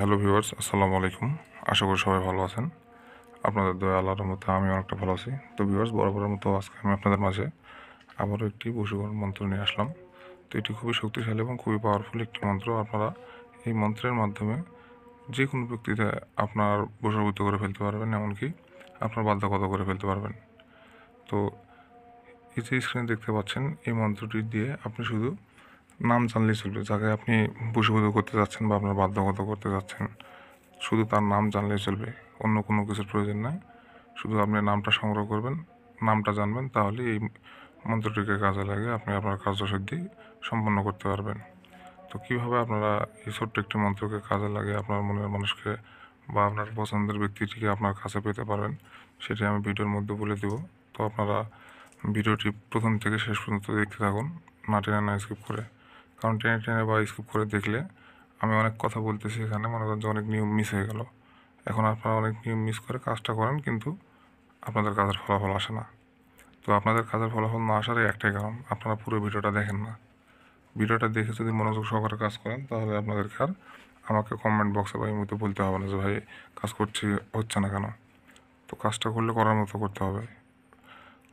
Hello viewers, আসসালামু আলাইকুম। আশা করি সবাই ভালো আছেন। আপনাদের দয়া আল্লাহর রহমতে আমি অনেকটা ভালো আছি। তো ভিউয়ার্স, বরাবরের মতো আজকে আমি আপনাদের মাঝে আবারও একটি বশীকরণ মন্ত্র নিয়ে আসলাম। তো এটি খুবই শক্তিশালী এবং খুবই পাওয়ারফুল একটি মন্ত্র। আপনারা এই মন্ত্রের মাধ্যমে যে কোনো ব্যক্তিতে আপনার বশীভূত করে ফেলতে পারবেন, এমনকি আপনার বাধ্যগত করে ফেলতে পারবেন। তো এই যে স্ক্রিনে দেখতে পাচ্ছেন, এই মন্ত্রটি দিয়ে আপনি শুধু নাম জানলেই চলবে। যাকে আপনি বশীভূত করতে যাচ্ছেন বা আপনার বাধ্যগত করতে যাচ্ছেন, শুধু তার নাম জানলেই চলবে, অন্য কোনো কিছুর প্রয়োজন নাই। শুধু আপনি নামটা সংগ্রহ করবেন, নামটা জানবেন, তাহলে এই মন্ত্রটিকে কাজে লাগিয়ে আপনি আপনার কার্যসিদ্ধি সম্পন্ন করতে পারবেন। তো কীভাবে আপনারা এই ছোট্ট একটি মন্ত্রকে কাজে লাগিয়ে আপনার মনের মানুষকে বা আপনার পছন্দের ব্যক্তিটিকে আপনার কাছে পেতে পারবেন, সেটি আমি ভিডিওর মধ্যে বলে দেব। তো আপনারা ভিডিওটি প্রথম থেকে শেষ পর্যন্ত দেখতে থাকুন, না টেনে না স্কিপ করে। কারণ টেনে টেনে বা স্কিপ করে দেখলে আমি অনেক কথা বলতেছি, এখানে মনে করেন যে অনেক নিয়ম মিস হয়ে গেল। এখন আপনারা অনেক নিয়ম মিস করে কাজটা করেন, কিন্তু আপনাদের কাজের ফলাফল আসে না। তো আপনাদের কাজের ফলাফল না আসার একটাই কারণ, আপনারা পুরো ভিডিওটা দেখেন না। ভিডিওটা দেখে যদি মনোযোগ সহকারে কাজ করেন, তাহলে আপনাদেরকে আর আমাকে কমেন্ট বক্সে বা ইমোতে বলতে হবে না যে ভাই কাজ করছি, হচ্ছে না কেন। তো কাজটা করলে করার মতো করতে হবে।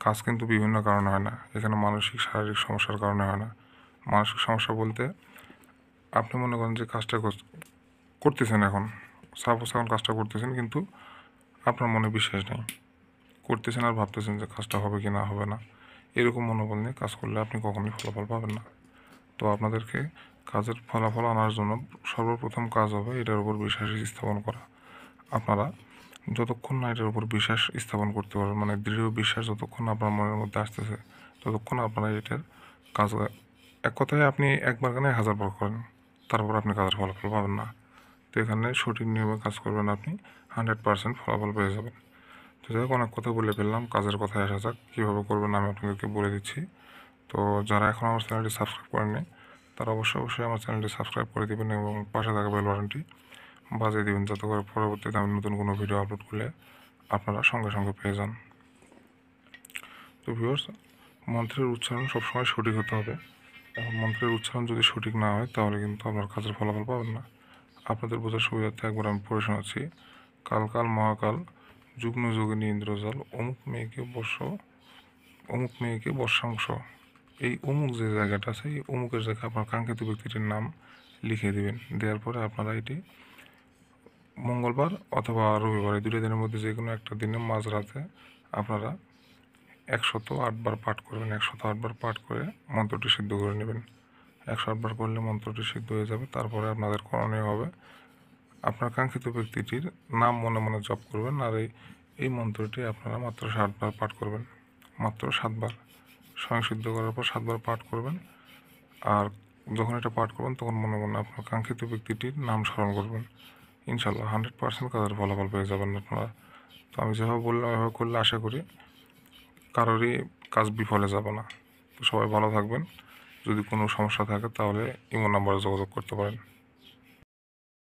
কাজ কিন্তু বিভিন্ন কারণে হয় না, এখানে মানসিক শারীরিক সমস্যার কারণে হয় না। মানসিক সমস্যা বলতে আপনি মনে করেন যে কাজটা করতেছেন, এখন সাপোজ এখন কাজটা করতেছেন, কিন্তু আপনার মনে বিশ্বাস নেই, করতেছেন আর ভাবতেছেন যে কাজটা হবে কি না হবে না, এরকম মনোবল নিয়ে কাজ করলে আপনি কখনোই ফলাফল পাবেন না। তো আপনাদেরকে কাজের ফলাফল আনার জন্য সর্বপ্রথম কাজ হবে এটার উপর বিশ্বাস স্থাপন করা। আপনারা যতক্ষণ না এটার উপর বিশ্বাস স্থাপন করতে পারবেন, মানে দৃঢ় বিশ্বাস যতক্ষণ আপনার মনের মধ্যে আসতেছে, ততক্ষণ আপনারা এটার কাজ, এক কথায় আপনি একবার কেন 1000 বার করেন, তারপর আপনি কাজের ফলাফল পাবেন না। তো এখানে সঠিক নিয়মে কাজ করবেন, আপনি 100% ফলাফল পেয়ে যাবেন। তো যাই হোক, অনেক কথা বলে ফেললাম, কাজের কথায় আসা যাক। কীভাবে করবেন আমি আপনাদেরকে বলে দিচ্ছি। তো যারা এখন আমার চ্যানেলটি সাবস্ক্রাইব করেননি, তারা অবশ্যই আমার চ্যানেলটি সাবস্ক্রাইব করে দেবেন এবং পাশে থাকা বেল বাটনটি বাজিয়ে দেবেন, যাতে করে পরবর্তীতে আমি নতুন কোনো ভিডিও আপলোড করলে আপনারা সঙ্গে সঙ্গে পেয়ে যান। তো ভিউয়ার্স, মন্ত্রের উচ্চারণ সবসময় সঠিক হতে হবে। এখন মন্ত্রের উচ্চারণ যদি সঠিক না হয়, তাহলে কিন্তু আপনার কাজের ফলাফল পাবেন না। আপনাদের বোঝার সুবিধার্থে একবার আমি পড়ে শোনাচ্ছি। কাল কাল মহাকাল, যুগ্ন যোগিনী ইন্দ্রজাল, অমুক মেয়েকে বর্ষাংশ। এই অমুক যে জায়গাটা আছে, এই অমুকের জায়গায় আপনার কাঙ্ক্ষিত ব্যক্তিটির নাম লিখে দেবেন। দেওয়ার পরে আপনারা এটি মঙ্গলবার অথবা রবিবার, এই দুটো দিনের মধ্যে যে কোনো একটা দিনে মাঝরাতে আপনারা 108 বার পাঠ করবেন। 108 বার পাঠ করে মন্ত্রটি সিদ্ধ করে নেবেন। 108 বার করলে মন্ত্রটি সিদ্ধ হয়ে যাবে। তারপরে আপনাদের করণীয় হবে, আপনার কাঙ্ক্ষিত ব্যক্তিটির নাম মনে মনে জপ করবেন। আর এই মন্ত্রটি আপনারা মাত্র 7 বার পাঠ করবেন, মাত্র 7 বার। স্বয়ং সিদ্ধ করার পর 7 বার পাঠ করবেন। আর যখন এটা পাঠ করবেন, তখন মনে মনে আপনার কাঙ্ক্ষিত ব্যক্তিটির নাম স্মরণ করবেন। ইনশাল্লাহ 100% কাজের ফলাফল পেয়ে যাবেন আপনারা। তো আমি যেভাবে বললাম এভাবে করলে আশা করি কারোরই কাজ বিফলে যাবে না। তো সবাই ভালো থাকবেন। যদি কোনো সমস্যা থাকে তাহলে ইমো নাম্বারে যোগাযোগ করতে পারেন।